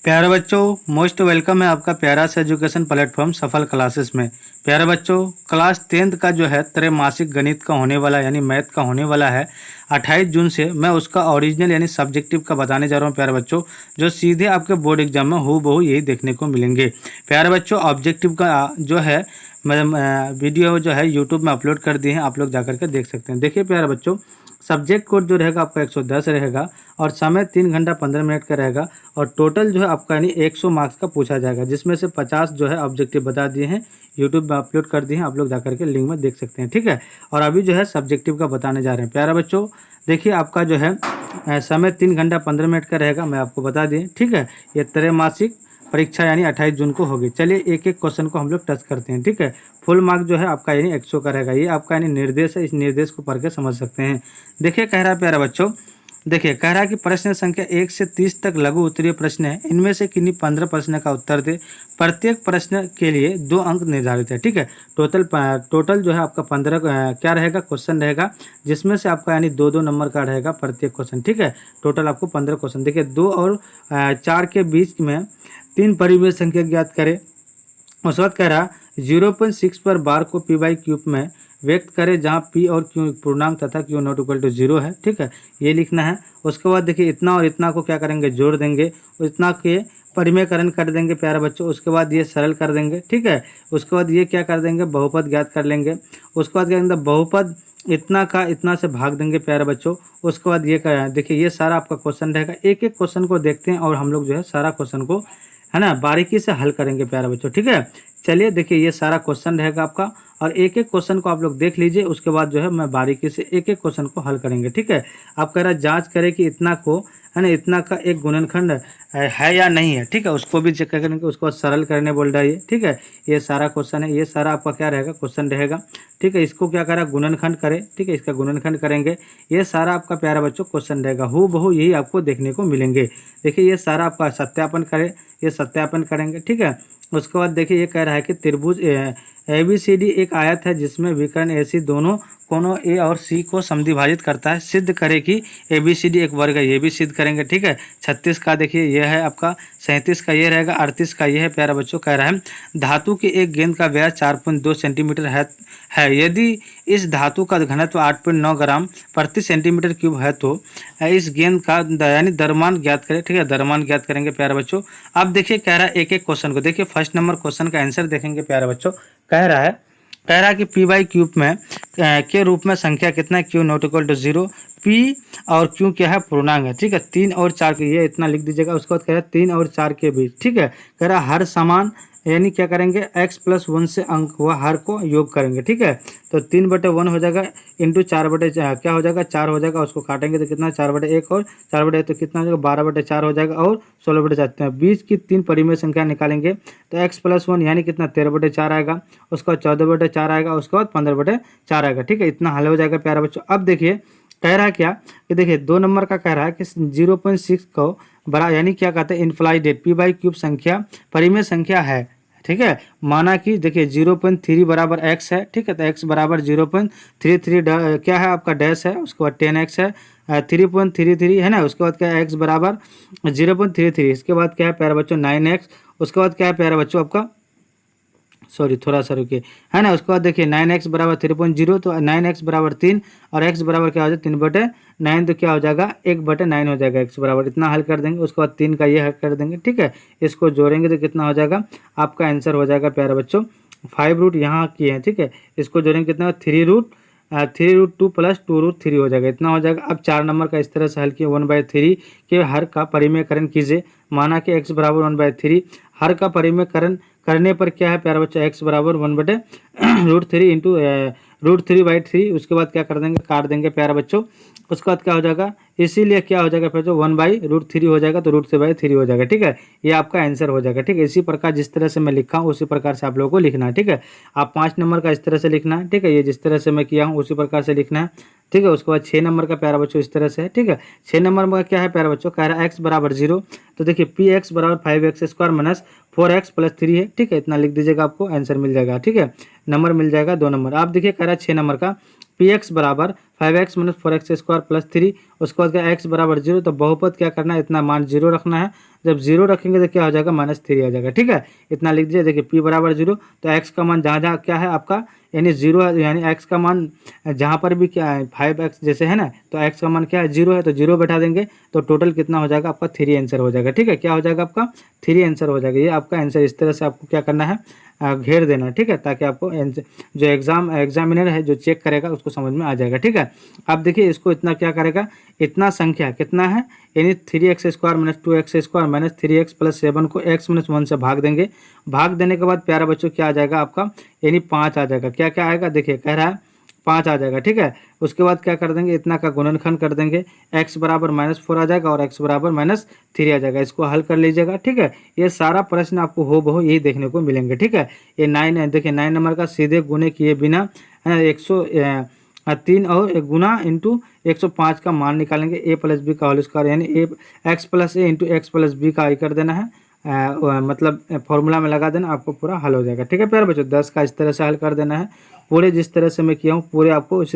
प्यारे बच्चों, most welcome है आपका प्यारा सा एजुकेशन प्लेटफॉर्म सफल क्लासेस में। प्यारे बच्चों, क्लास 10th का जो है त्रैमासिक गणित का होने वाला यानी मैथ का होने वाला है 28 जून से। मैं उसका ओरिजिनल यानी सब्जेक्टिव का बताने जा रहा हूँ प्यारे बच्चों, जो सीधे आपके बोर्ड एग्जाम में हूबहू यही देखने को मिलेंगे। प्यारे बच्चों, ऑब्जेक्टिव का जो है मैं वीडियो जो है यूट्यूब में अपलोड कर दिए हैं, आप लोग जाकर के देख सकते हैं। देखिए प्यारे बच्चों, सब्जेक्ट कोड जो रहेगा आपका 110 रहेगा और समय 3 घंटा 15 मिनट का रहेगा और टोटल जो है आपका यानी 100 मार्क्स का पूछा जाएगा, जिसमें से 50 जो है ऑब्जेक्टिव बता दिए हैं, यूट्यूब में अपलोड कर दिए हैं, आप लोग जाकर के लिंक में देख सकते हैं। ठीक है, और अभी जो है सब्जेक्टिव का बताने जा रहे हैं। प्यारा बच्चों देखिए, आपका जो है समय 3 घंटा 15 मिनट का रहेगा, मैं आपको बता दें। ठीक है, ये त्रैमासिक परीक्षा यानी 28 जून को होगी। चलिए एक एक क्वेश्चन को हम लोग टच करते हैं। ठीक है, फुल मार्क जो है आपका यानी 100 का रहेगा। ये आपका यानी निर्देश है, इस निर्देश को पढ़ के समझ सकते हैं। देखिए कह रहा है प्यारा बच्चों, देखिए कह रहा है कि प्रश्न संख्या 1 से 30 तक लघु उत्तरीय प्रश्न है, इनमें से किन्हीं 15 प्रश्न का उत्तर दे। प्रत्येक प्रश्न के लिए 2 अंक निर्धारित है। ठीक है, टोटल जो है आपका 15 क्या रहेगा क्वेश्चन रहेगा, जिसमें से आपका यानी 2-2 नंबर का रहेगा प्रत्येक क्वेश्चन। ठीक है, टोटल आपको 15 क्वेश्चन। देखिए 2 और 4 के बीच में 3 परिमेय संख्या ज्ञात करें। उस वक्त कह रहा 0.6 पर बार को पी बाई क्यूब में व्यक्त करें, जहां पी और क्यू पूर्णांक तथा क्यू नॉट इक्वल टू 0 है। ठीक है, ये लिखना है। उसके बाद देखिए इतना और इतना को क्या करेंगे, जोड़ देंगे, इतना के परिमेयकरण कर देंगे प्यारे बच्चों। उसके बाद ये सरल कर देंगे। ठीक है, उसके बाद ये क्या कर देंगे, बहुपद ज्ञात कर लेंगे। उसके बाद क्या करेंगे, बहुपद इतना का इतना से भाग देंगे प्यारे बच्चों। उसके बाद ये क्या, देखिए ये सारा आपका क्वेश्चन रहेगा। एक एक क्वेश्चन को देखते हैं और हम लोग जो है सारा क्वेश्चन को है ना बारीकी से हल करेंगे प्यारे बच्चों। ठीक है, चलिए देखिए ये सारा क्वेश्चन रहेगा आपका और एक एक क्वेश्चन को आप लोग देख लीजिए। उसके बाद जो है मैं बारीकी से एक एक क्वेश्चन को हल करेंगे। ठीक है, आप कह रहा है जांच करें कि इतना को है ना इतना का एक गुणनखंड है या नहीं है। ठीक है, उसको भी चेक करेंगे। उसको सरल करने बोल रहा है ये। ठीक है, ये सारा क्वेश्चन है, ये सारा आपका क्या रहेगा क्वेश्चन रहेगा। ठीक है, इसको क्या करा गुणनखंड करें। ठीक है, इसका गुणनखंड करेंगे। ये सारा आपका प्यारा बच्चों क्वेश्चन रहेगा, हूबहू यही आपको देखने को मिलेंगे। देखिए ये सारा आपका सत्यापन करें, ये सत्यापन करेंगे। ठीक है, उसके बाद देखिए ये कह रहा है कि त्रिभुज ABCD एक आयत है जिसमें विकर्ण AC दोनों कोनों A और C को समद्विभाजित करता है। सिद्ध करे कि ABCD एक वर्ग है, ये भी सिद्ध करेंगे। ठीक है, 36 का देखिए ये है आपका, 37 का ये रहेगा, 38 का ये है। प्यारा बच्चों कह रहा है धातु की एक गेंद का व्यास 4.2 सेंटीमीटर है। यदि इस धातु का घनत्व 8.9 ग्राम प्रति सेंटीमीटर क्यूब है तो इस गेंद का यानी द्रव्यमान ज्ञात करें। ठीक है, द्रव्यमान ज्ञात करेंगे प्यारे बच्चों। अब देखिए कह रहा है एक एक क्वेश्चन को देखिए। फर्स्ट नंबर क्वेश्चन का आंसर देखेंगे प्यारे बच्चों। कह रहा है कि पी बाई क्यूब में के रूप में संख्या कितना है, Q not equal to 0। P और क्यू क्या है, पूर्णांक है। ठीक है, 3 और 4 के ये इतना लिख दीजिएगा। उसके बाद कह रहा है 3 और 4 के बीच। ठीक है, कह रहा है हर समान यानी क्या करेंगे, x+1 से अंक हुआ हर को योग करेंगे। ठीक है, तो 3/1 हो जाएगा इंटू 4 क्या हो जाएगा, 4 हो जाएगा। उसको काटेंगे तो कितना 4/1 और 4/1 तो कितना हो जाएगा 12/4 हो जाएगा और 16/4। बीच की 3 परिमेय संख्या निकालेंगे तो x+1 यानी कितना 13/4 आएगा। उसके बाद 14/4 आएगा। उसके बाद 15/4 आएगा। ठीक है, इतना हल हो जाएगा प्यारा बच्चों। अब देखिए कह रहा है क्या कि देखिए 2 नंबर का कह रहा है कि 0.6 को बड़ा यानी क्या कहते हैं इनफ्लाइडेड पी बाई क्यूब संख्या परिमेय संख्या है। ठीक है, माना कि देखिए 0.3 बराबर x है। ठीक है, तो x बराबर 0.33 क्या है आपका डैश है। उसके बाद 10x है, 3.33 है ना। उसके बाद क्या है x बराबर 0.33। इसके बाद क्या है प्यारे बच्चों 9x। उसके बाद क्या है प्यारे बच्चों आपका, सॉरी थोड़ा सा रुकिए, है ना। उसके बाद देखिए 9x बराबर 3.0, तो 9x बराबर 3 और x बराबर क्या हो जाएगा 3/9, तो क्या हो जाएगा 1/9 हो जाएगा x बराबर। इतना हल कर देंगे। उसके बाद 3 का ये हल कर देंगे। ठीक है, इसको जोड़ेंगे तो कितना हो जाएगा आपका आंसर हो जाएगा प्यारे बच्चों 5 रूट यहाँ किए हैं। ठीक है, इसको जोड़ेंगे कितना 3√2 प्लस 2√3 हो जाएगा, इतना हो जाएगा। अब 4 नंबर का इस तरह से हल किया 1/3 के हर का परिमेयकरण कीजिए। माना कि x बराबर 1/3, हर का परिमेयकरण करने पर क्या है प्यारा बच्चा x बराबर 1/√3 इंटू √3/3। उसके बाद क्या कर देंगे, काट देंगे प्यारा बच्चों। उसके बाद क्या हो जाएगा, इसीलिए क्या हो जाएगा बच्चों 1/√3 हो जाएगा, तो √3/3 हो जाएगा। ठीक है, ये आपका आंसर हो जाएगा। ठीक है, इसी प्रकार जिस तरह से मैं लिखा हूँ उसी प्रकार से आप लोगों को लिखना है। ठीक है, आप 5 नंबर का इस तरह से लिखना है। ठीक है, ये जिस तरह से मैं किया हूँ उसी प्रकार से लिखना है। ठीक है, उसके बाद 6 नंबर का प्यारा बच्चों इस तरह से है। ठीक है, 6 नंबर में क्या है प्यारा बच्चों, कह रहा है x बराबर 0, तो देखिए px बराबर 5x² माइनस 4x प्लस 3 है। ठीक है, इतना लिख दीजिएगा, आपको आंसर मिल जाएगा। ठीक है, नंबर मिल जाएगा 2 नंबर। आप देखिए कह रहा है 6 नंबर का px बराबर 5x minus 4x square plus 3। उसके बाद क्या x बराबर 0, तो बहुपद क्या करना है, इतना मान 0 रखना है। जब 0 रखेंगे तो क्या हो जाएगा, -3 आ जाएगा। ठीक है, इतना लिख दीजिए। देखिए p बराबर 0, तो x का मान जहाँ जहाँ क्या है आपका यानी 0 है, यानी x का मान जहाँ पर भी क्या है 5x जैसे है ना, तो x का मान क्या है 0 है, तो 0 बैठा देंगे तो टोटल कितना हो जाएगा आपका 3 आंसर हो जाएगा। ठीक है, क्या हो जाएगा आपका 3 आंसर हो जाएगा। ये आपका आंसर। इस तरह से आपको क्या करना है, घेर देना। ठीक है, ताकि आपको जो एग्जामिनर है जो चेक करेगा उसको समझ में आ जाएगा। ठीक है, अब देखिए इसको इतना क्या करेगा, इतना संख्या कितना है यानी 3x square minus 2x square minus 3x plus 7 को x माइनस 1 से भाग देंगे। भाग देने के बाद प्यारा बच्चों क्या आ जाएगा आपका, यानी 5 आ जाएगा। क्या क्या आएगा, देखिए कह रहा है 5 आ जाएगा। ठीक है, उसके बाद क्या कर देंगे, इतना का गुणनखंड कर देंगे, x बराबर -4 आ जाएगा और x बराबर -3 आ जाएगा। इसको हल कर लीजिएगा। ठीक है, ये सारा प्रश्न आपको हो बहु यही देखने को मिलेंगे। ठीक है, ये 9 देखिए 9 नंबर का सीधे गुणे किए बिना 103 और गुना इंटू 105 का मान निकालेंगे, a प्लस बी का होल स्क्वायर यानी x प्लस ए इंटू एक्स प्लस बी का कर देना है। मतलब फॉर्मूला में लगा देना, आपको पूरा हल हो जाएगा। ठीक है प्यारे बच्चों, 10 का इस तरह से हल कर देना है। पूरे जिस तरह से मैं किया हूँ पूरे आपको उसी